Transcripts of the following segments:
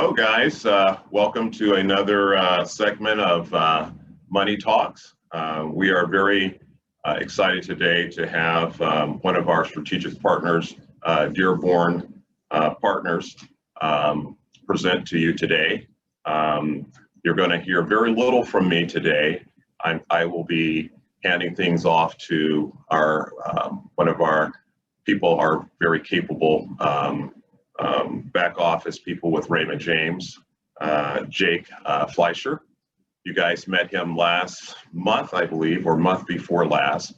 hello, guys. Welcome to another segment of Money Talks. We are very excited today to have one of our strategic partners, Dearborn Partners, present to you today. You're going to hear very little from me today. I will be handing things off to our one of our people, our very capable back office people with Raymond James, Jake Fleischer. You guys met him last month, I believe, or month before last.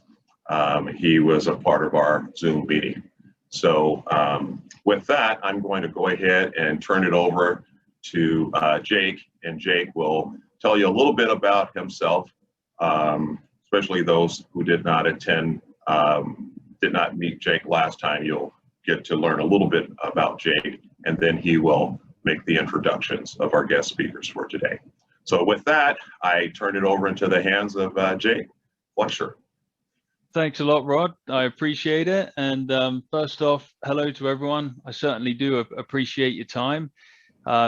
He was a part of our Zoom meeting. So with that, I'm going to go ahead and turn it over to Jake, and Jake will tell you a little bit about himself, especially those who did not attend, did not meet Jake last time. You'll get to learn a little bit about Jake, and then he will make the introductions of our guest speakers for today. So with that, I turn it over into the hands of Jake Fleischer. Thanks a lot, Rod. I appreciate it. And first off, hello to everyone. I certainly do appreciate your time.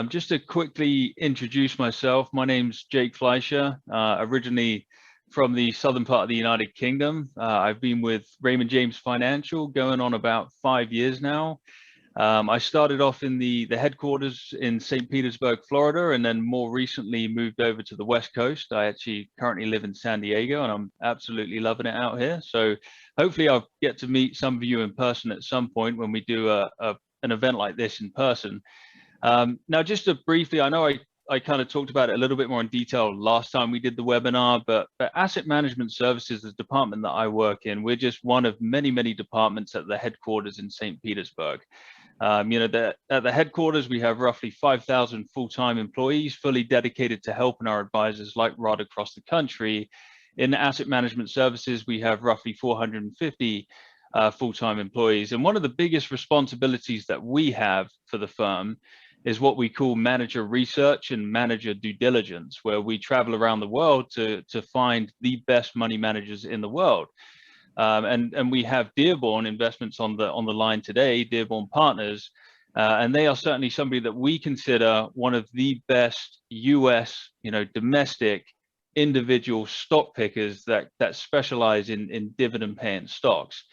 Just to quickly introduce myself, my name's Jake Fleischer, originally from the southern part of the United Kingdom. I've been with Raymond James Financial going on about 5 years now. I started off in the headquarters in St. Petersburg, Florida, and then more recently moved over to the West Coast. I actually currently live in San Diego, and I'm absolutely loving it out here. So hopefully I'll get to meet some of you in person at some point when we do an event like this in person. Now, just to briefly, I know I kind of talked about it a little bit more in detail last time we did the webinar, but Asset Management Services, the department that I work in, we're just one of many, many departments at the headquarters in St. Petersburg. At the headquarters, we have roughly 5,000 full-time employees fully dedicated to helping our advisors like Rod across the country. In Asset Management Services, we have roughly 450 full-time employees. And one of the biggest responsibilities that we have for the firm is what we call manager research and manager due diligence, where we travel around the world to find the best money managers in the world. And we have Dearborn Investments on the line today, Dearborn Partners, and they are certainly somebody that we consider one of the best US, domestic individual stock pickers that specialize in dividend paying stocks.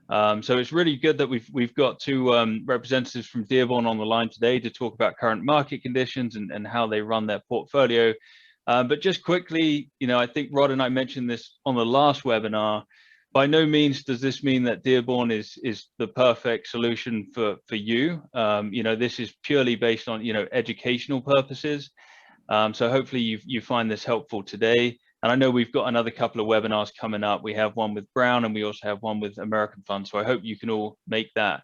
So it's really good that we've got two representatives from Dearborn on the line today to talk about current market conditions and how they run their portfolio. But just quickly, I think Rod and I mentioned this on the last webinar. By no means does this mean that Dearborn is the perfect solution for you. This is purely based on educational purposes. So hopefully you find this helpful today. And I know we've got another couple of webinars coming up. We have one with Brown and we also have one with American Fund. So I hope you can all make that.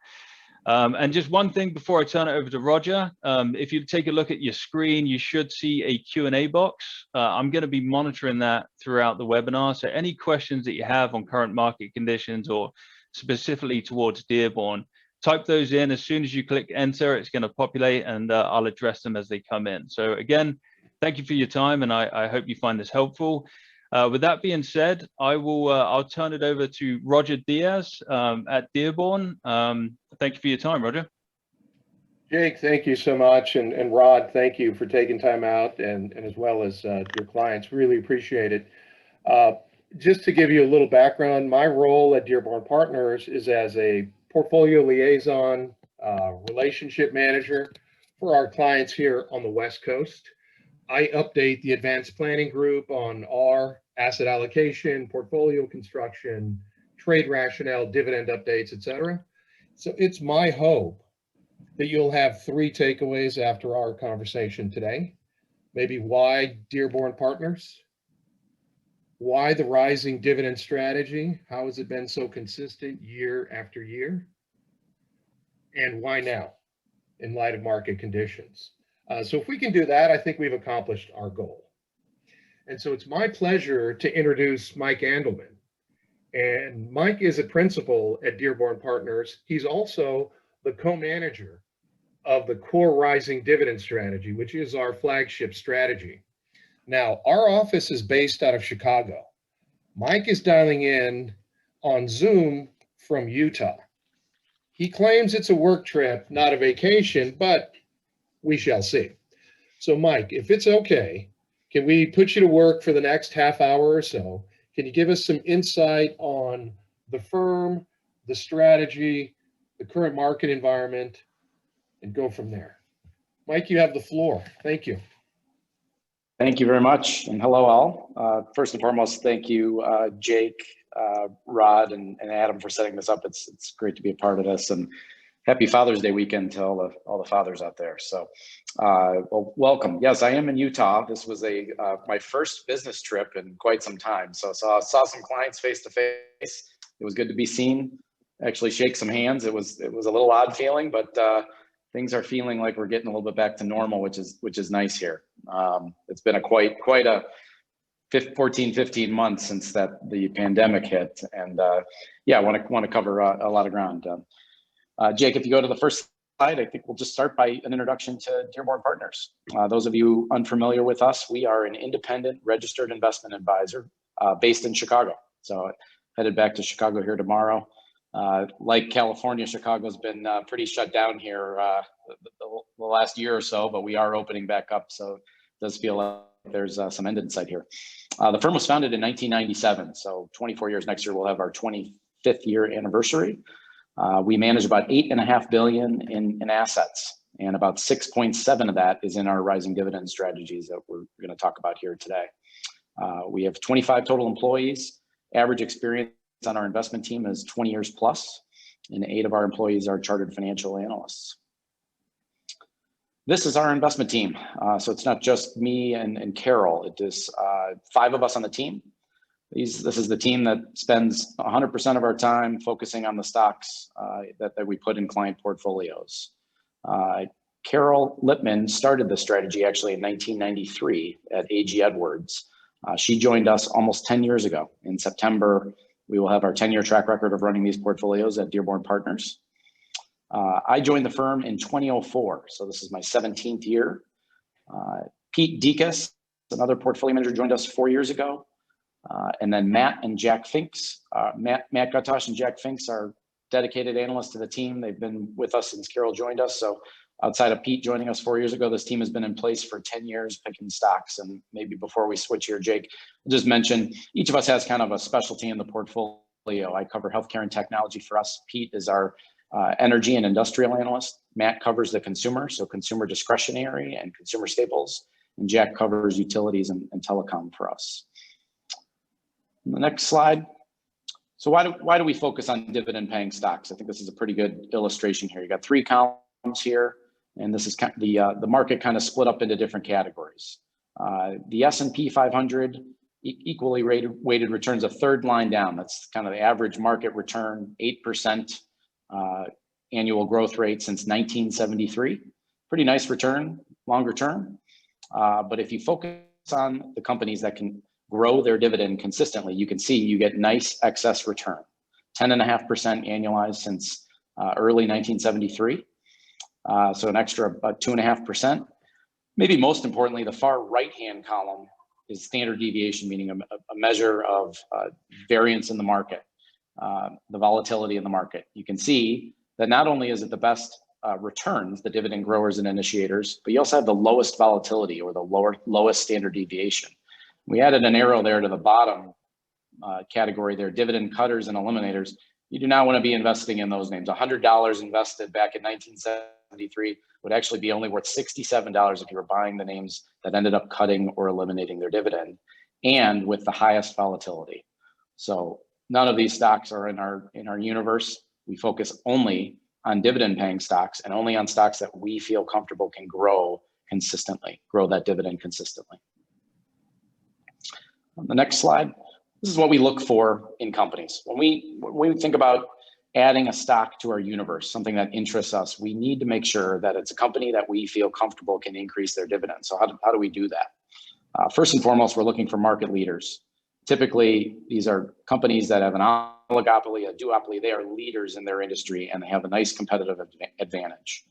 And just one thing before I turn it over to Roger, if you take a look at your screen, you should see a Q&A box. I'm going to be monitoring that throughout the webinar. So any questions that you have on current market conditions or specifically towards Dearborn, type those in. As soon as you click enter, it's going to populate and I'll address them as they come in. So again, thank you for your time, and I hope you find this helpful. With that being said, I'll turn it over to Roger Diaz at Dearborn. Thank you for your time, Roger. Jake, thank you so much, and Rod, thank you for taking time out, and as well as your clients. Really appreciate it. Just to give you a little background, my role at Dearborn Partners is as a portfolio liaison, relationship manager for our clients here on the West Coast. I update the advanced planning group on our asset allocation, portfolio construction, trade rationale, dividend updates, etc. So it's my hope that you'll have 3 takeaways after our conversation today. Maybe why Dearborn Partners? Why the rising dividend strategy? How has it been so consistent year after year? And why now, in light of market conditions? So if we can do that, I think we've accomplished our goal. And so it's my pleasure to introduce Mike Alderman. And Mike is a principal at Dearborn Partners. He's also the co-manager of the Core Rising Dividend Strategy, which is our flagship strategy. Now, our office is based out of Chicago. Mike is dialing in on Zoom from Utah. He claims it's a work trip, not a vacation, but we shall see. So Mike, if it's okay, can we put you to work for the next half hour or so? Can you give us some insight on the firm, the strategy, the current market environment, and go from there? Mike, you have the floor. Thank you. Thank you very much, and hello all. First and foremost, thank you, Jake, Rod, and Adam for setting this up. It's great to be a part of this, and happy Father's Day weekend to all the fathers out there. So, well, welcome. Yes, I am in Utah. This was my first business trip in quite some time. So I saw some clients face to face. It was good to be seen. Actually, shake some hands. It was a little odd feeling, but things are feeling like we're getting a little bit back to normal, which is nice here. It's been quite a 15 months since the pandemic hit, and yeah, I want to cover a lot of ground. Jake, if you go to the first slide, I think we'll just start by an introduction to Dearborn Partners. Those of you unfamiliar with us, we are an independent registered investment advisor based in Chicago. So headed back to Chicago here tomorrow. Like California, Chicago's been pretty shut down here the last year or so, but we are opening back up. So it does feel like there's some end in sight here. The firm was founded in 1997. So 24 years next year, we'll have our 25th year anniversary. We manage about $8.5 billion in assets, and about 6.7 of that is in our rising dividend strategies that we're going to talk about here today. We have 25 total employees. Average experience on our investment team is 20 years plus, and 8 of our employees are chartered financial analysts. This is our investment team. So it's not just me and Carol. It is 5 of us on the team. This is the team that spends 100% of our time focusing on the stocks that we put in client portfolios. Carol Lippman started this strategy actually in 1993 at A.G. Edwards. She joined us almost 10 years ago. In September, we will have our 10-year track record of running these portfolios at Dearborn Partners. I joined the firm in 2004, so this is my 17th year. Pete Dekas, another portfolio manager, joined us 4 years ago. And then Matt and Jack Finks. Matt Guttosh and Jack Finks are dedicated analysts to the team. They've been with us since Carol joined us. So outside of Pete joining us 4 years ago, this team has been in place for 10 years picking stocks. And maybe before we switch here, Jake, I'll just mention each of us has kind of a specialty in the portfolio. I cover healthcare and technology for us. Pete is our energy and industrial analyst. Matt covers the consumer, so consumer discretionary and consumer staples. And Jack covers utilities and telecom for us. The next slide. So why do we focus on dividend paying stocks? I think this is a pretty good illustration here. You got 3 columns here, and this is kind of the market kind of split up into different categories. The S&P 500 equally weighted returns a third line down. That's kind of the average market return, 8% annual growth rate since 1973. Pretty nice return, longer term. But if you focus on the companies that can grow their dividend consistently, you can see you get nice excess return, 10.5% annualized since early 1973. So an extra about 2.5%. Maybe most importantly, the far right-hand column is standard deviation, meaning a measure of variance in the market, the volatility in the market. You can see that not only is it the best returns, the dividend growers and initiators, but you also have the lowest volatility or the lowest standard deviation. We added an arrow there to the bottom category there, dividend cutters and eliminators. You do not want to be investing in those names. $100 invested back in 1973 would actually be only worth $67 if you were buying the names that ended up cutting or eliminating their dividend, and with the highest volatility. So none of these stocks are in our universe. We focus only on dividend paying stocks and only on stocks that we feel comfortable can grow consistently, grow that dividend consistently. On the next slide, this is what we look for in companies. When we think about adding a stock to our universe, something that interests us, we need to make sure that it's a company that we feel comfortable can increase their dividends. So how do we do that? First and foremost, we're looking for market leaders. Typically, these are companies that have an oligopoly, a duopoly. They are leaders in their industry and they have a nice competitive advantage.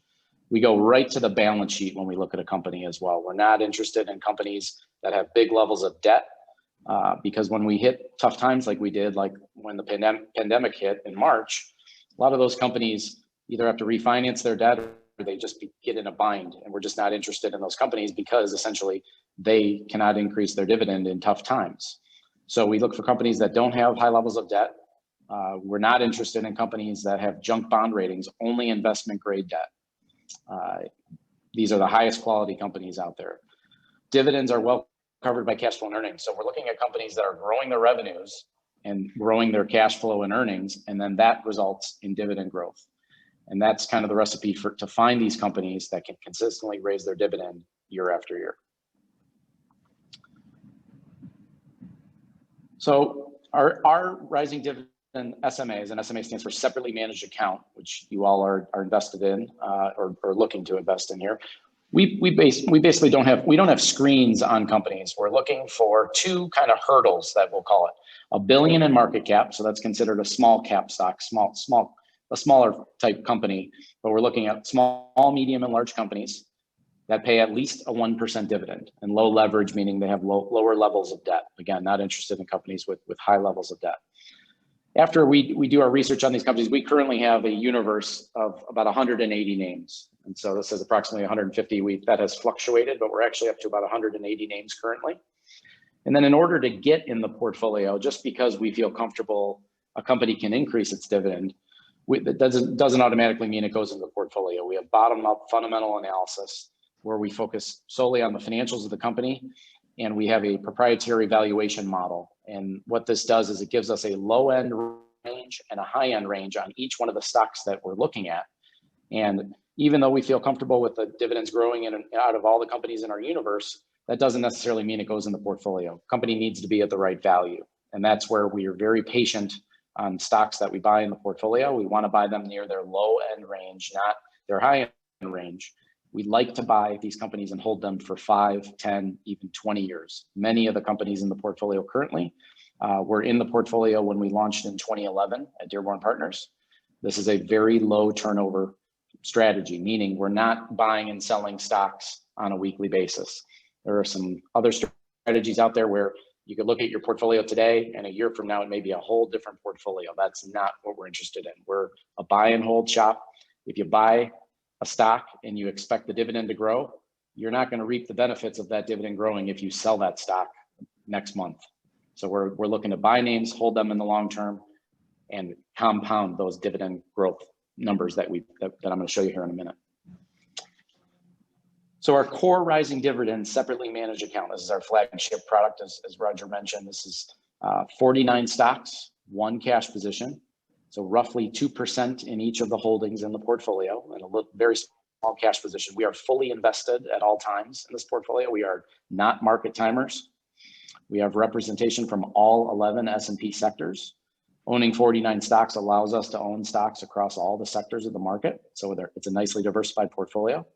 We go right to the balance sheet when we look at a company as well. We're not interested in companies that have big levels of debt. Because when we hit tough times like we did, like when the pandemic hit in March, a lot of those companies either have to refinance their debt or they just get in a bind, and we're just not interested in those companies because essentially they cannot increase their dividend in tough times. So we look for companies that don't have high levels of debt. We're not interested in companies that have junk bond ratings, only investment grade debt. These are the highest quality companies out there. Dividends are well covered by cash flow and earnings. So we're looking at companies that are growing their revenues and growing their cash flow and earnings, and then that results in dividend growth. And that's kind of the recipe to find these companies that can consistently raise their dividend year after year. So our rising dividend SMAs, and SMA stands for separately managed account, which you all are invested in or looking to invest in here. We basically don't have screens on companies. We're looking for two kind of hurdles that we'll call it. $1 billion in market cap, so that's considered a small cap stock, a smaller type company, but we're looking at small, medium, and large companies that pay at least a 1% dividend, and low leverage, meaning they have lower levels of debt. Again, not interested in companies with high levels of debt. After we do our research on these companies, we currently have a universe of about 180 names. And so this is approximately 150. That has fluctuated, but we're actually up to about 180 names currently. And then in order to get in the portfolio, just because we feel comfortable a company can increase its dividend, that doesn't automatically mean it goes into the portfolio. We have bottom-up fundamental analysis where we focus solely on the financials of the company, and we have a proprietary valuation model. And what this does is it gives us a low-end range and a high-end range on each one of the stocks that we're looking at. And even though we feel comfortable with the dividends growing in and out of all the companies in our universe, that doesn't necessarily mean it goes in the portfolio. Company needs to be at the right value. And that's where we are very patient on stocks that we buy in the portfolio. We want to buy them near their low-end range, not their high-end range. We like to buy these companies and hold them for 5, 10, even 20 years. Many of the companies in the portfolio currently were in the portfolio when we launched in 2011 at Dearborn Partners. This is a very low turnover strategy, meaning we're not buying and selling stocks on a weekly basis. There are some other strategies out there where you could look at your portfolio today and a year from now, it may be a whole different portfolio. That's not what we're interested in. We're a buy and hold shop. If you buy a stock and you expect the dividend to grow, you're not going to reap the benefits of that dividend growing if you sell that stock next month. So we're looking to buy names, hold them in the long term, and compound those dividend growth numbers that I'm going to show you here in a minute. So our core rising dividend separately managed account, this is our flagship product, as Roger mentioned. This is 49 stocks, 1 cash position. So roughly 2% in each of the holdings in the portfolio, and a very small cash position. We are fully invested at all times in this portfolio. We are not market timers. We have representation from all 11 S&P sectors. Owning 49 stocks allows us to own stocks across all the sectors of the market. So it's a nicely diversified portfolio.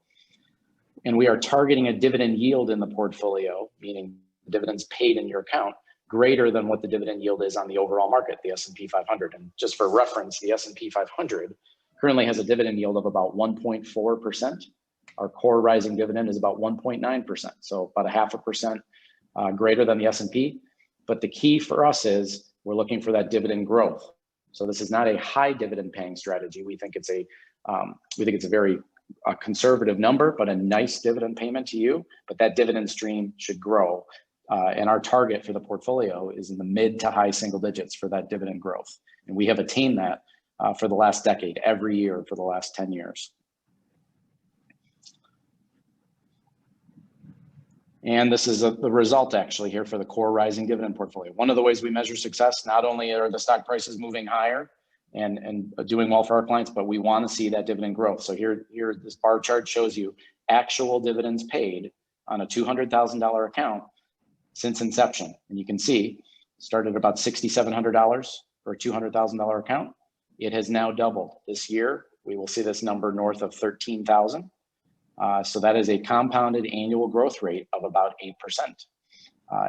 And we are targeting a dividend yield in the portfolio, meaning dividends paid in your account, greater than what the dividend yield is on the overall market, the S&P 500. And just for reference, the S&P 500 currently has a dividend yield of about 1.4%. Our core rising dividend is about 1.9%, so about 0.5% greater than the S&P. But the key for us is we're looking for that dividend growth. So this is not a high dividend paying strategy. We think it's a very conservative number, but a nice dividend payment to you. But that dividend stream should grow. And our target for the portfolio is in the mid to high single digits for that dividend growth. And we have attained that for the last decade, every year for the last 10 years. And this is the result actually here for the core rising dividend portfolio. One of the ways we measure success, not only are the stock prices moving higher and doing well for our clients, but we want to see that dividend growth. So here this bar chart shows you actual dividends paid on a $200,000 account since inception. And you can see started at about $6,700 for a $200,000 account. It has now doubled. This year, we will see this number north of 13,000. So that is a compounded annual growth rate of about 8%.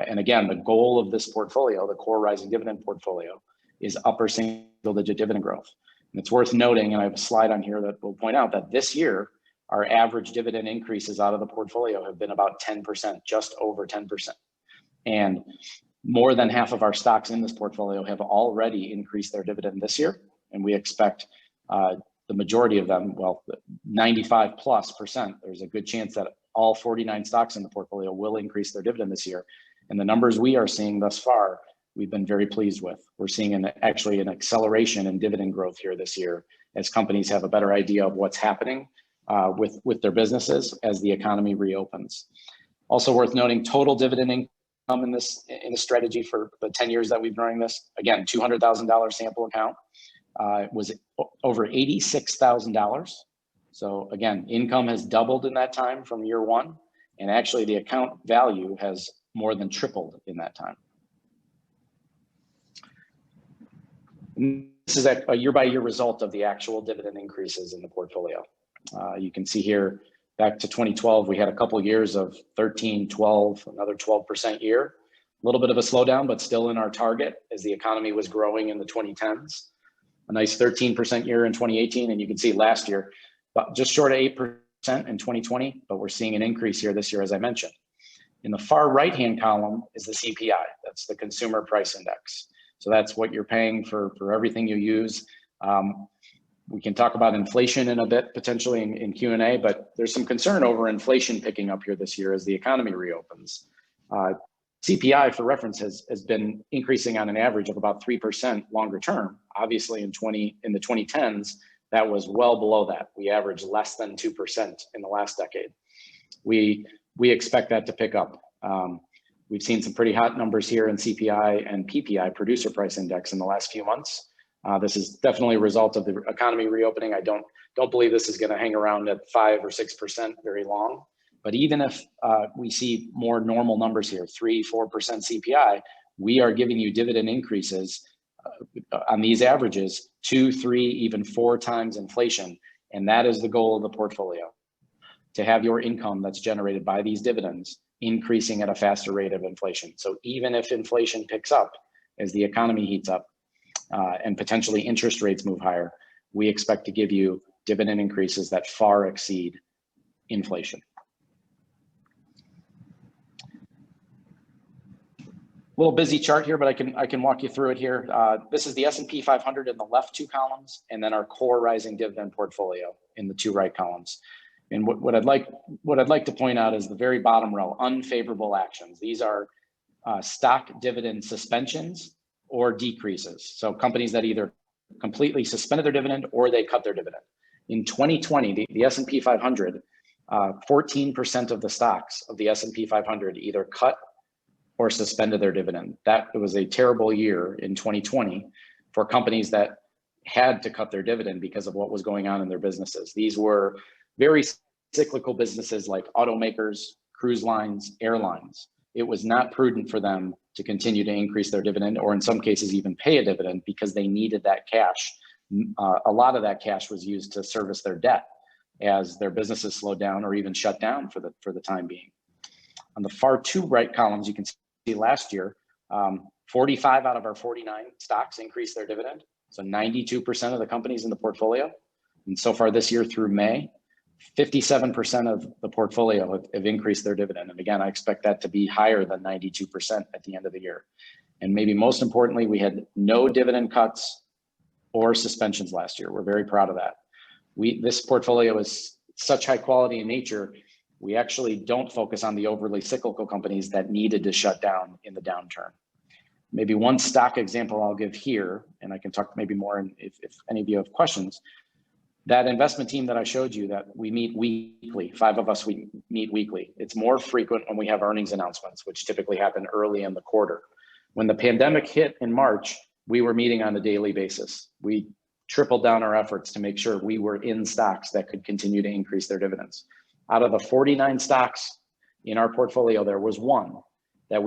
And again, the goal of this portfolio, the core rising dividend portfolio, is upper single digit dividend growth. And it's worth noting, and I have a slide on here that will point out that this year, our average dividend increases out of the portfolio have been about 10%, just over 10%. And more than half of our stocks in this portfolio have already increased their dividend this year. And we expect the majority of them, well, 95+%, there's a good chance that all 49 stocks in the portfolio will increase their dividend this year. And the numbers we are seeing thus far, we've been very pleased with. We're seeing actually an acceleration in dividend growth here this year as companies have a better idea of what's happening with their businesses as the economy reopens. Also worth noting, total dividend income in this strategy for the 10 years that we've been running this, again, $200,000 sample account, was over $86,000. So again, income has doubled in that time from year one, and actually the account value has more than tripled in that time. And this is a year-by-year result of the actual dividend increases in the portfolio. You can see here, back to 2012, we had a couple of years of 13, 12, another 12% year. A little bit of a slowdown, but still in our target as the economy was growing in the 2010s. A nice 13% year in 2018, and you can see last year, but just short of 8% in 2020, but we're seeing an increase here this year, as I mentioned. In the far right-hand column is the CPI, that's the Consumer Price Index. So that's what you're paying for everything you use. We can talk about inflation in a bit, potentially in Q&A, but there's some concern over inflation picking up here this year as the economy reopens. CPI, for reference, has been increasing on an average of about 3% longer term. Obviously, in the 2010s, that was well below that. We averaged less than 2% in the last decade. We expect that to pick up. We've seen some pretty hot numbers here in CPI and PPI, Producer Price Index, in the last few months. This is definitely a result of the economy reopening. I don't believe this is going to hang around at 5 or 6% very long. But even if we see more normal numbers here, 3, 4% CPI, we are giving you dividend increases on these averages 2, 3, even 4 times inflation. And that is the goal of the portfolio, to have your income that's generated by these dividends increasing at a faster rate of inflation. So even if inflation picks up as the economy heats up and potentially interest rates move higher, we expect to give you dividend increases that far exceed inflation. A little busy chart here, but I can walk you through it here. This is the S&P 500 in the left 2 columns, and then our core rising dividend portfolio in the 2 right columns. And what I'd like to point out is the very bottom row, unfavorable actions. These are stock dividend suspensions or decreases. So companies that either completely suspended their dividend or they cut their dividend. In 2020, the S&P 500, 14% of the stocks of the S&P 500 either cut or suspended their dividend. That was a terrible year in 2020 for companies that had to cut their dividend because of what was going on in their businesses. These were very cyclical businesses like automakers, cruise lines, airlines. It was not prudent for them to continue to increase their dividend, or in some cases even pay a dividend, because they needed that cash. A lot of that cash was used to service their debt as their businesses slowed down or even shut down for the time being. On the far 2 right columns, you can see last year, 45 out of our 49 stocks increased their dividend. So 92% of the companies in the portfolio. And so far this year through May, 57% of the portfolio have increased their dividend. And again, I expect that to be higher than 92% at the end of the year. And maybe most importantly, we had no dividend cuts or suspensions last year. We're very proud of that. This portfolio is such high quality in nature, we actually don't focus on the overly cyclical companies that needed to shut down in the downturn. Maybe one stock example I'll give here, and I can talk maybe more if any of you have questions. That investment team that I showed you, that we meet weekly, 5 of us, we meet weekly. It's more frequent when we have earnings announcements, which typically happen early in the quarter. When the pandemic hit in March, we were meeting on a daily basis. We tripled down our efforts to make sure we were in stocks that could continue to increase their dividends. Out of the 49 stocks in our portfolio, there was one that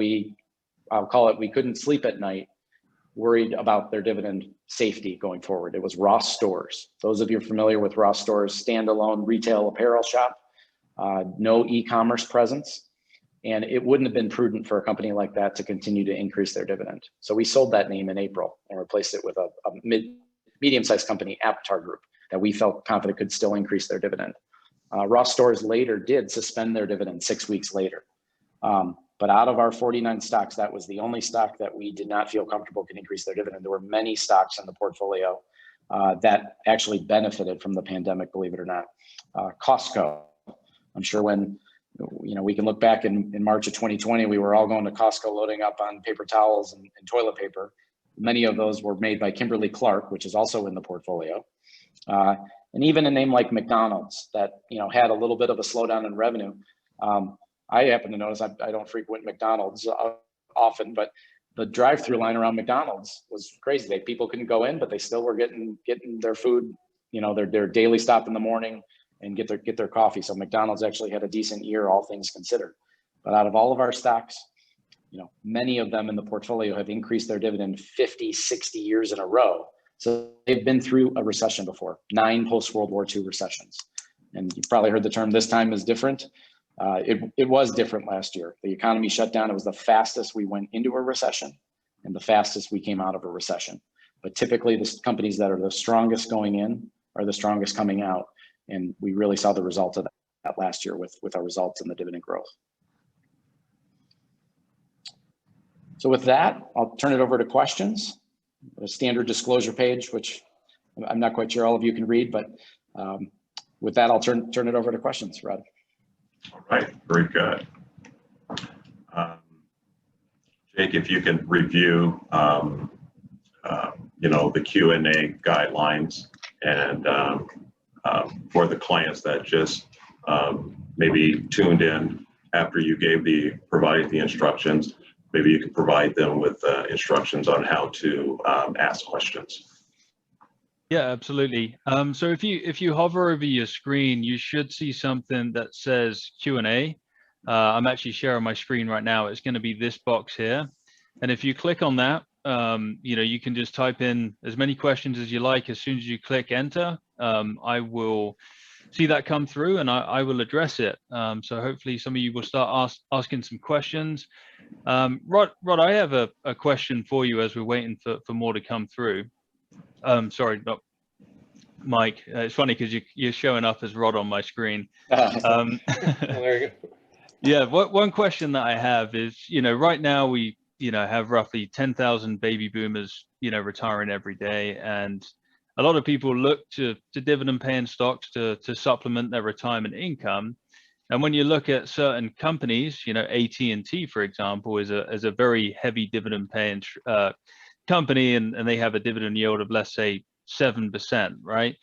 I'll call it, we couldn't sleep at night, worried about their dividend safety going forward. It was Ross Stores. Those of you familiar with Ross Stores, standalone retail apparel shop, no e-commerce presence. And it wouldn't have been prudent for a company like that to continue to increase their dividend. So we sold that name in April and replaced it with a medium-sized company, Aptar Group, that we felt confident could still increase their dividend. Ross Stores later did suspend their dividend 6 weeks later. But out of our 49 stocks, that was the only stock that we did not feel comfortable could increase their dividend. There were many stocks in the portfolio that actually benefited from the pandemic, believe it or not. Costco, I'm sure when, we can look back in March of 2020, we were all going to Costco loading up on paper towels and toilet paper. Many of those were made by Kimberly-Clark, which is also in the portfolio. And even a name like McDonald's that, had a little bit of a slowdown in revenue. I happen to notice, I don't frequent McDonald's often, but the drive-through line around McDonald's was crazy. People couldn't go in, but they still were getting their food, their daily stop in the morning and get their coffee. So McDonald's actually had a decent year, all things considered. But out of all of our stocks, many of them in the portfolio have increased their dividend 50, 60 years in a row. So they've been through a recession before, 9 post-World War II recessions. And you've probably heard the term, this time is different. It was different last year. The economy shut down. It was the fastest we went into a recession and the fastest we came out of a recession. But typically the companies that are the strongest going in are the strongest coming out. And we really saw the result of that last year with our results in the dividend growth. So with that, I'll turn it over to questions. A standard disclosure page, which I'm not quite sure all of you can read, but with that, I'll turn it over to questions, Rod. All right, very good. Jake, if you can review, the Q&A guidelines and for the clients that just maybe tuned in after you provided the instructions, maybe you could provide them with instructions on how to ask questions. Yeah, absolutely. So if you hover over your screen, you should see something that says Q&A. I'm actually sharing my screen right now. It's going to be this box here. And if you click on that, you can just type in as many questions as you like. As soon as you click enter, I will see that come through and I will address it. So hopefully some of you will start asking some questions. Rod, I have a question for you as we're waiting for more to come through. Sorry, not Mike. It's funny because you're showing up as Rod on my screen. There you go. Yeah, one question that I have is, right now we, have roughly 10,000 baby boomers, retiring every day, and a lot of people look to dividend paying stocks to supplement their retirement income. And when you look at certain companies, AT&T, for example, is a very heavy dividend paying company, and they have a dividend yield of, let's say, 7%, right?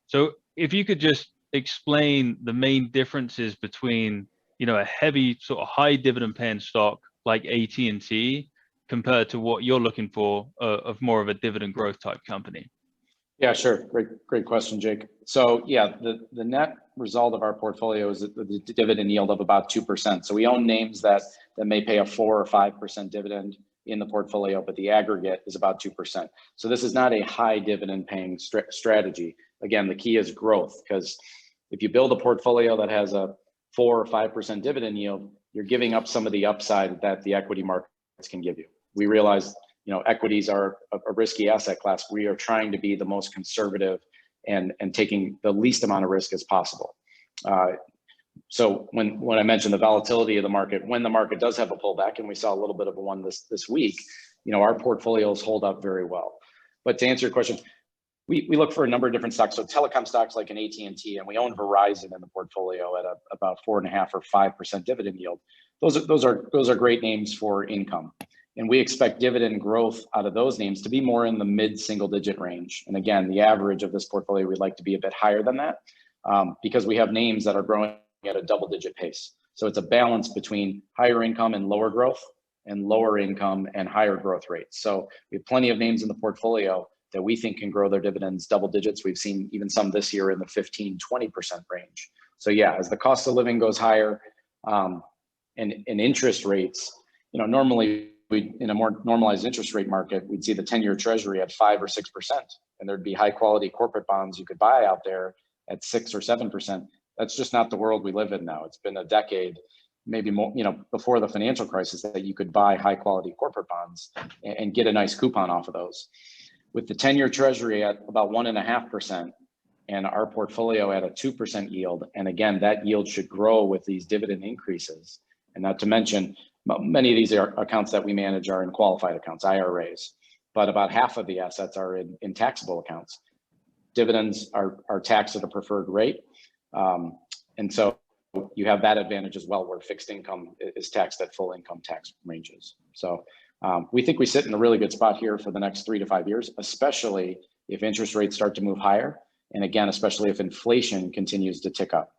So if you could just explain the main differences between, a heavy sort of high dividend paying stock like AT&T compared to what you're looking for of more of a dividend growth type company. Yeah, sure. Great question, Jake. So yeah, the net result of our portfolio is the dividend yield of about 2%. So we own names that may pay a 4 or 5% dividend in the portfolio, but the aggregate is about 2%. So this is not a high dividend paying strategy. Again, the key is growth, because if you build a portfolio that has a 4 or 5% dividend yield, you're giving up some of the upside that the equity markets can give you. We realize, equities are a risky asset class. We are trying to be the most conservative and taking the least amount of risk as possible. So when I mentioned the volatility of the market, when the market does have a pullback, and we saw a little bit of a one this week, our portfolios hold up very well. But to answer your question, we look for a number of different stocks. So telecom stocks like an AT&T, and we own Verizon in the portfolio at about 4.5 or 5% dividend yield. Those are great names for income. And we expect dividend growth out of those names to be more in the mid-single digit range. And again, the average of this portfolio, we'd like to be a bit higher than that because we have names that are growing at a double-digit pace. So it's a balance between higher income and lower growth, and lower income and higher growth rates. So we have plenty of names in the portfolio that we think can grow their dividends double digits. We've seen even some this year in the 15-20% range. So yeah, as the cost of living goes higher and interest rates, normally in a more normalized interest rate market, we'd see the 10-year treasury at 5 or 6%, and there'd be high quality corporate bonds you could buy out there at 6 or 7%. That's just not the world we live in now. It's been a decade, maybe more, before the financial crisis, that you could buy high quality corporate bonds and get a nice coupon off of those. With the 10-year treasury at about 1.5% and our portfolio at a 2% yield, and again, that yield should grow with these dividend increases. And not to mention, many of these accounts that we manage are in qualified accounts, IRAs, but about half of the assets are in taxable accounts. dividends are taxed at a preferred rate. And so you have that advantage as well, where fixed income is taxed at full income tax ranges. So we think we sit in a really good spot here for the next 3 to 5 years, especially if interest rates start to move higher. And again, especially if inflation continues to tick up.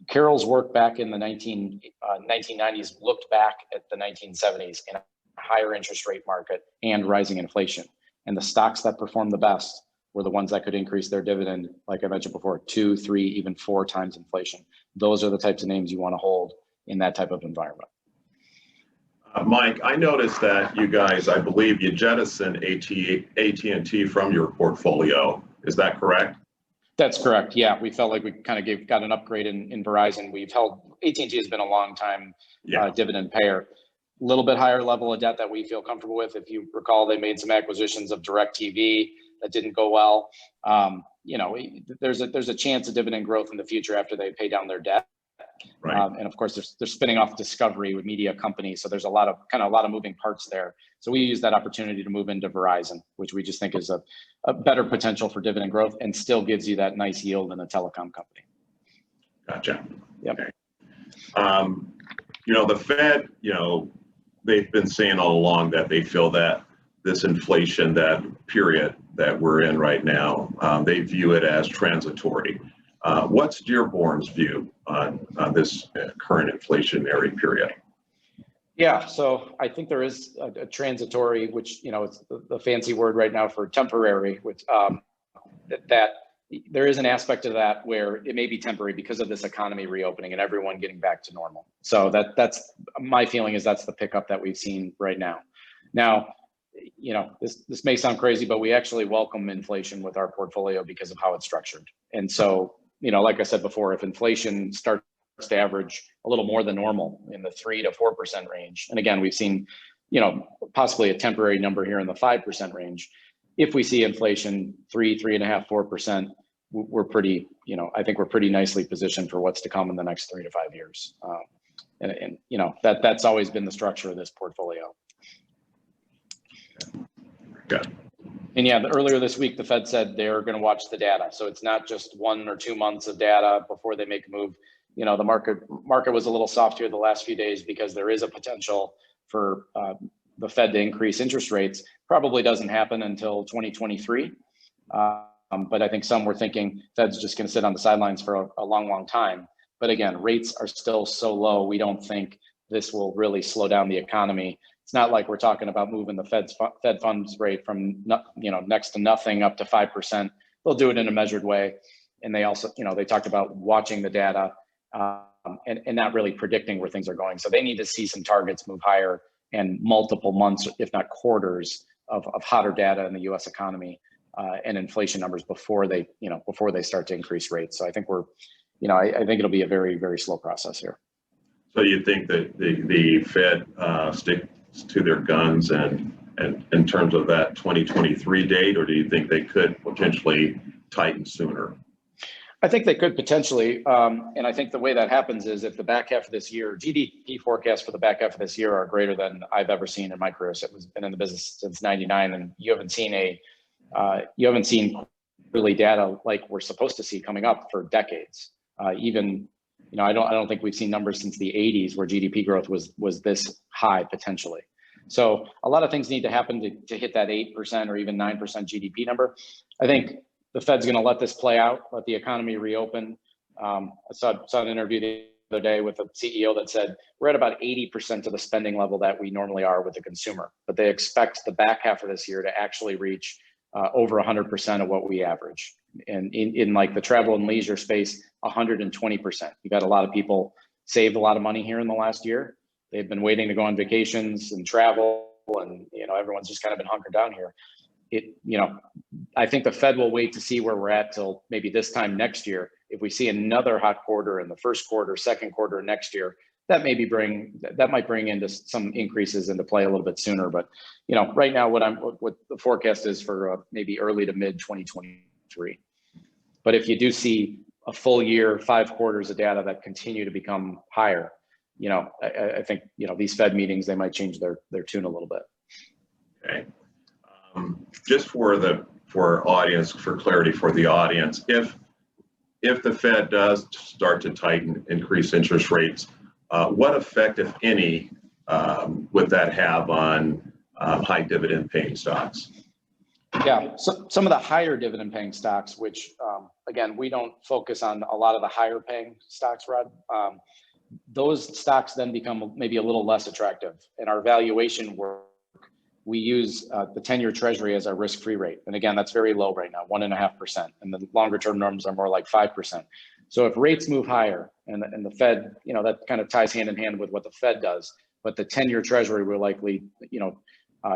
Carroll's work back in the 1990s looked back at the 1970s in a higher interest rate market and rising inflation. And the stocks that performed the best were the ones that could increase their dividend, like I mentioned before, 2, 3, even 4 times inflation. Those are the types of names you want to hold in that type of environment. Mike, I noticed that you guys, I believe you jettisoned AT&T from your portfolio. Is that correct? That's correct. Yeah, we felt like we kind of got an upgrade in Verizon. We've held, AT&T has been a long time dividend payer. A little bit higher level of debt that we feel comfortable with. If you recall, they made some acquisitions of DirecTV that didn't go well. You know, there's a chance of dividend growth in the future after they pay down their debt. Right. And of course, they're spinning off Discovery with media companies, so there's a lot of moving parts there. So we use that opportunity to move into Verizon, which we just think is a better potential for dividend growth and still gives you that nice yield in a telecom company. Gotcha. Yep. Okay. You know, the Fed, you know, they've been saying all along that they feel that this inflation, that period that we're in right now, they view it as transitory. What's Dearborn's view on this current inflationary period? Yeah, so I think there is a transitory, which, you know, it's the fancy word right now for temporary, which that there is an aspect of that where it may be temporary because of this economy reopening and everyone getting back to normal. So that's my feeling, is that's the pickup that we've seen right now. Now, you know, this may sound crazy, but we actually welcome inflation with our portfolio because of how it's structured. And so, you know, like I said before, if inflation starts to average a little more than normal in the 3 to 4% range, and again, we've seen, you know, possibly a temporary number here in the 5% range. If we see inflation 3.5%, 4%, we're pretty, you know, I think we're pretty nicely positioned for what's to come in the next 3 to 5 years. And you know, that's always been the structure of this portfolio. Good. And yeah, earlier this week, the Fed said they're going to watch the data. So it's not just 1 or 2 months of data before they make a move. You know, the market was a little soft here the last few days because there is a potential for the Fed to increase interest rates. Probably doesn't happen until 2023. But I think some were thinking Fed's just going to sit on the sidelines for a long, long time. But again, rates are still so low. We don't think this will really slow down the economy. It's not like we're talking about moving the Fed funds rate from, you know, next to nothing up to 5%. They'll do it in a measured way. And they also, you know, they talked about watching the data and not really predicting where things are going. So they need to see some targets move higher and multiple months, if not quarters, of hotter data in the U.S. economy and inflation numbers before they start to increase rates. So I think I think it'll be a very, very slow process here. So you think that the Fed sticks to their guns and in terms of that 2023 date, or do you think they could potentially tighten sooner? I think they could potentially, and I think the way that happens is if the back half of this year, GDP forecasts for the back half of this year are greater than I've ever seen in my career. So I've been in the business since '99, and you haven't seen really data like we're supposed to see coming up for decades. Even, you know, I don't think we've seen numbers since the '80s where GDP growth was this high potentially. So a lot of things need to happen to hit that 8% or even 9% GDP number. I think the Fed's going to let this play out, let the economy reopen. I saw an interview the other day with a CEO that said we're at about 80% of the spending level that we normally are with the consumer, but they expect the back half of this year to actually reach over 100% of what we average. And in like the travel and leisure space, 120%. You've had a lot of people saved a lot of money here in the last year. They've been waiting to go on vacations and travel, and you know, everyone's just kind of been hunkered down here. You know, I think the Fed will wait to see where we're at till maybe this time next year. If we see another hot quarter in the first quarter, second quarter next year, that might bring into some increases into play a little bit sooner. But you know, right now, what the forecast is for maybe early to mid 2023. But if you do see a full year, 5 quarters of data that continue to become higher, you know, I think, you know, these Fed meetings, they might change their tune a little bit. Okay. Just for the for audience, for clarity for the audience, if the Fed does start to tighten, increase interest rates, what effect, if any, would that have on high dividend paying stocks? Yeah, so some of the higher dividend paying stocks, which again, we don't focus on a lot of the higher paying stocks, Rod. Those stocks then become maybe a little less attractive. In our valuation work, we use the 10-year treasury as our risk-free rate. And again, that's very low right now, 1.5%. And the longer term norms are more like 5%. So if rates move higher and the Fed, that kind of ties hand in hand with what the Fed does, but the 10-year treasury will likely,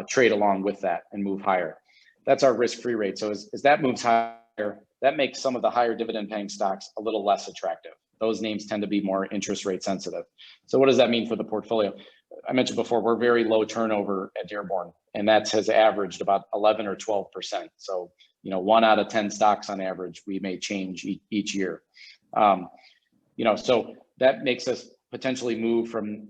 trade along with that and move higher. That's our risk-free rate. So as that moves higher, that makes some of the higher dividend paying stocks a little less attractive. Those names tend to be more interest rate sensitive. So what does that mean for the portfolio? I mentioned before, we're very low turnover at Dearborn, and that has averaged about 11 or 12%. So, 1 out of 10 stocks on average, we may change each year. So that makes us potentially move from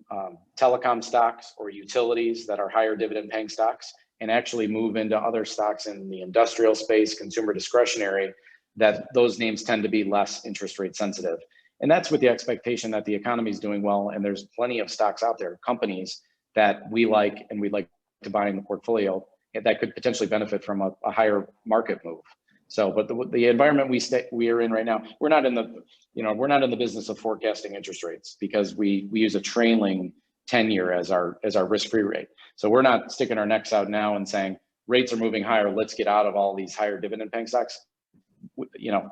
telecom stocks or utilities that are higher dividend paying stocks and actually move into other stocks in the industrial space, consumer discretionary, that those names tend to be less interest rate sensitive. And that's with the expectation that the economy is doing well, and there's plenty of stocks out there, companies that we like and we'd like to buy in the portfolio that could potentially benefit from a higher market move. So, but the environment we are in right now, we're not in the business of forecasting interest rates because we use a trailing 10-year as our risk-free rate. So we're not sticking our necks out now and saying rates are moving higher, let's get out of all these higher dividend paying stocks.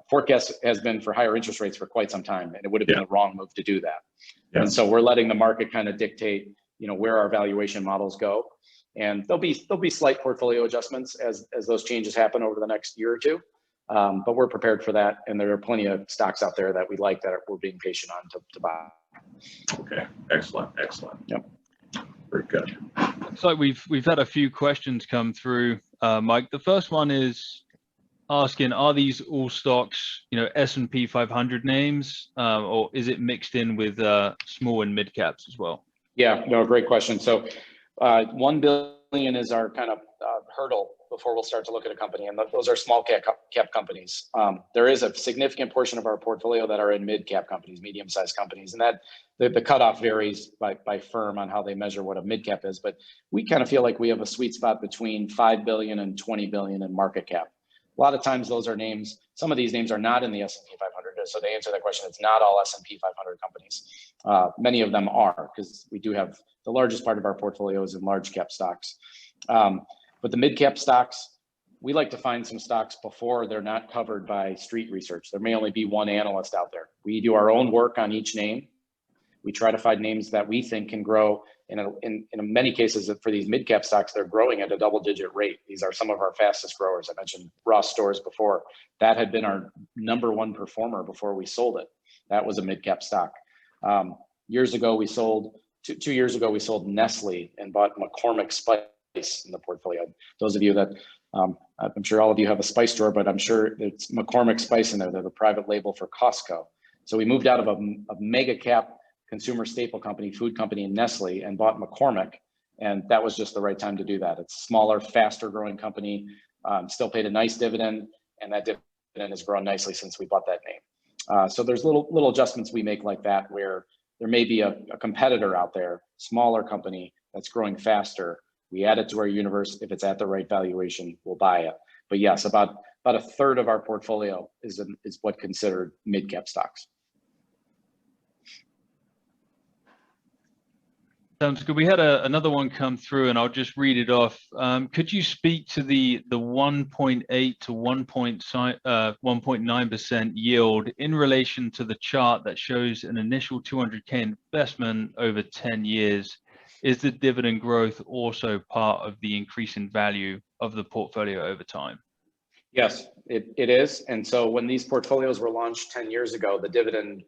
Forecast has been for higher interest rates for quite some time, and it would have been the wrong move to do that. Yeah. And so we're letting the market kind of dictate, where our valuation models go. And there'll be slight portfolio adjustments as those changes happen over the next year or two. But we're prepared for that. And there are plenty of stocks out there that we like that we're being patient on to buy. Okay, excellent. Yep. Very good. So we've had a few questions come through, Mike. The first one is asking, are these all stocks, S&P 500 names, or is it mixed in with small and mid caps as well? Yeah, no, great question. So 1 billion is our kind of hurdle before we'll start to look at a company, and those are small cap companies. There is a significant portion of our portfolio that are in mid cap companies, medium-sized companies, and that the cutoff varies by firm on how they measure what a mid cap is. But we kind of feel like we have a sweet spot between 5 billion and 20 billion in market cap. A lot of times those are names, some of these names are not in the S&P 500. So to answer that question, it's not all S&P 500 companies. Many of them are, because we do have the largest part of our portfolio is in large cap stocks. But the mid cap stocks, we like to find some stocks before they're not covered by street research. There may only be one analyst out there. We do our own work on each name. We try to find names that we think can grow. In many cases, for these mid-cap stocks, they're growing at a double-digit rate. These are some of our fastest growers. I mentioned Ross Stores before. That had been our #1 performer before we sold it. That was a mid-cap stock. Years ago, we sold, 2 years ago, we sold Nestle and bought McCormick Spice in the portfolio. Those of you that, I'm sure all of you have a spice drawer, but I'm sure it's McCormick Spice in there. They're the private label for Costco. So we moved out of a mega cap consumer staple company, food company in Nestle, and bought McCormick. And that was just the right time to do that. It's a smaller, faster growing company, still paid a nice dividend, and that dividend has grown nicely since we bought that name. So there's little adjustments we make like that, where there may be a competitor out there, smaller company that's growing faster. We add it to our universe. If it's at the right valuation, we'll buy it. But yes, about a third of our portfolio is what considered mid-cap stocks. Sounds good. We had another one come through, and I'll just read it off. Could you speak to the 1.8 to 1.9% yield in relation to the chart that shows an initial 200K investment over 10 years? Is the dividend growth also part of the increase in value of the portfolio over time? Yes, it is. And so when these portfolios were launched 10 years ago, the dividend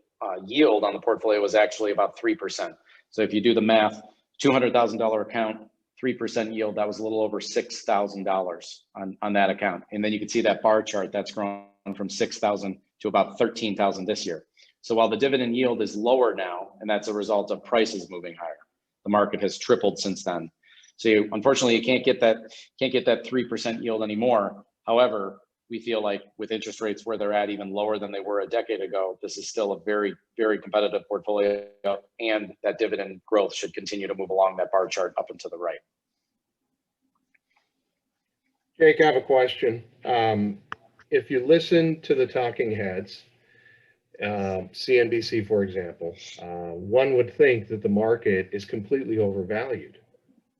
yield on the portfolio was actually about 3%. So if you do the math, $200,000 account, 3% yield, that was a little over $6,000 on that account. And then you can see that bar chart that's grown from 6,000 to about 13,000 this year. So while the dividend yield is lower now, and that's a result of prices moving higher, the market has tripled since then. So unfortunately, you can't get that 3% yield anymore. However, we feel like with interest rates where they're at, even lower than they were a decade ago, this is still a very, very competitive portfolio, and that dividend growth should continue to move along that bar chart up and to the right. Jake, I have a question. If you listen to the talking heads, CNBC, for example, one would think that the market is completely overvalued.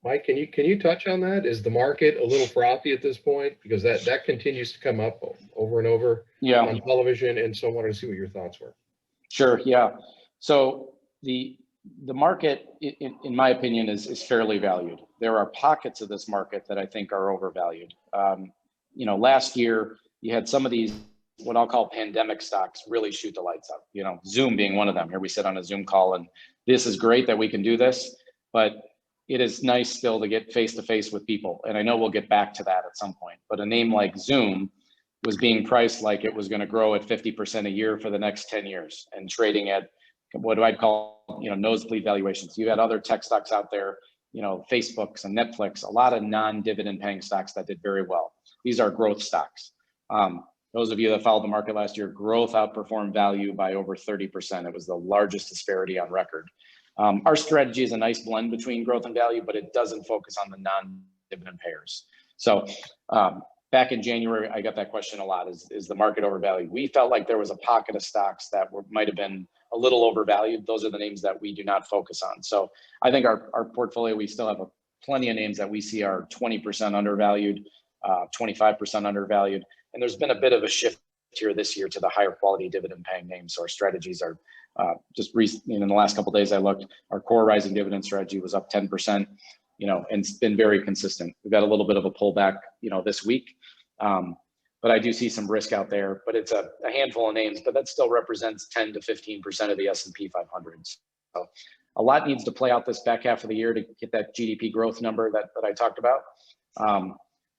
Mike, can you touch on that? Is the market a little frothy at this point? Because that continues to come up over and over on television, and so I wanted to see what your thoughts were. Sure, yeah. So the market, in my opinion, is fairly valued. There are pockets of this market that I think are overvalued. Last year you had some of these, what I'll call pandemic stocks, really shoot the lights out. Zoom being one of them. Here we sit on a Zoom call, and this is great that we can do this, but it is nice still to get face-to-face with people. And I know we'll get back to that at some point, but a name like Zoom was being priced like it was going to grow at 50% a year for the next 10 years and trading at what I'd call, nosebleed valuations. You had other tech stocks out there, Facebooks and Netflix, a lot of non-dividend paying stocks that did very well. These are growth stocks. Those of you that followed the market last year, growth outperformed value by over 30%. It was the largest disparity on record. Our strategy is a nice blend between growth and value, but it doesn't focus on the non-dividend payers. So back in January, I got that question a lot, is the market overvalued? We felt like there was a pocket of stocks that might have been a little overvalued. Those are the names that we do not focus on. So I think our portfolio, we still have plenty of names that we see are 20% undervalued, 25% undervalued. And there's been a bit of a shift here this year to the higher quality dividend paying names. So our strategies are in the last couple of days I looked, our core rising dividend strategy was up 10%, and it's been very consistent. We've got a little bit of a pullback, this week. But I do see some risk out there, but it's a handful of names, but that still represents 10 to 15% of the S&P 500. So a lot needs to play out this back half of the year to get that GDP growth number that I talked about.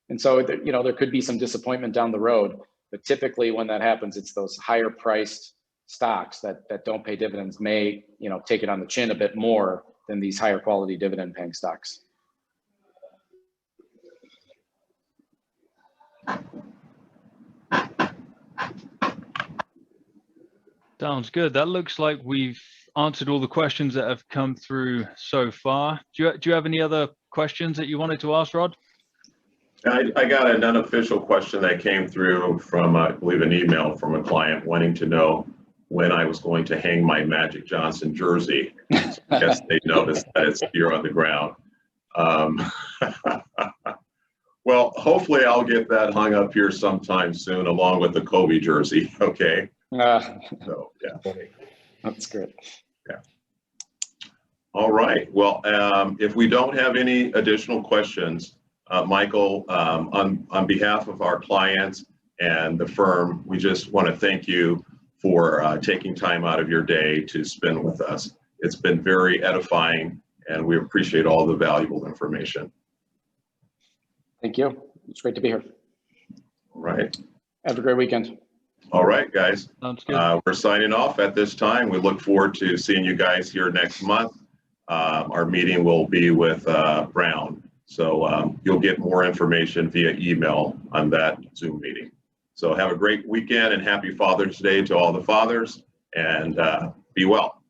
And so, there could be some disappointment down the road, but typically when that happens, it's those higher priced stocks that don't pay dividends may, take it on the chin a bit more than these higher quality dividend paying stocks. Sounds good. That looks like we've answered all the questions that have come through so far. Do you have any other questions that you wanted to ask, Rod? I got an unofficial question that came through from, I believe, an email from a client wanting to know when I was going to hang my Magic Johnson jersey. So I guess they noticed that it's here on the ground. Well, hopefully I'll get that hung up here sometime soon, along with the Kobe jersey. Okay. So yeah, that's good. Yeah. All right. Well, if we don't have any additional questions, Michael, on behalf of our clients and the firm, we just want to thank you for taking time out of your day to spend with us. It's been very edifying, and we appreciate all the valuable information. Thank you. It's great to be here. All right. Have a great weekend. All right, guys. Sounds good. We're signing off at this time. We look forward to seeing you guys here next month. Our meeting will be with Brown. So you'll get more information via email on that Zoom meeting. So have a great weekend and happy Father's Day to all the fathers, and be well.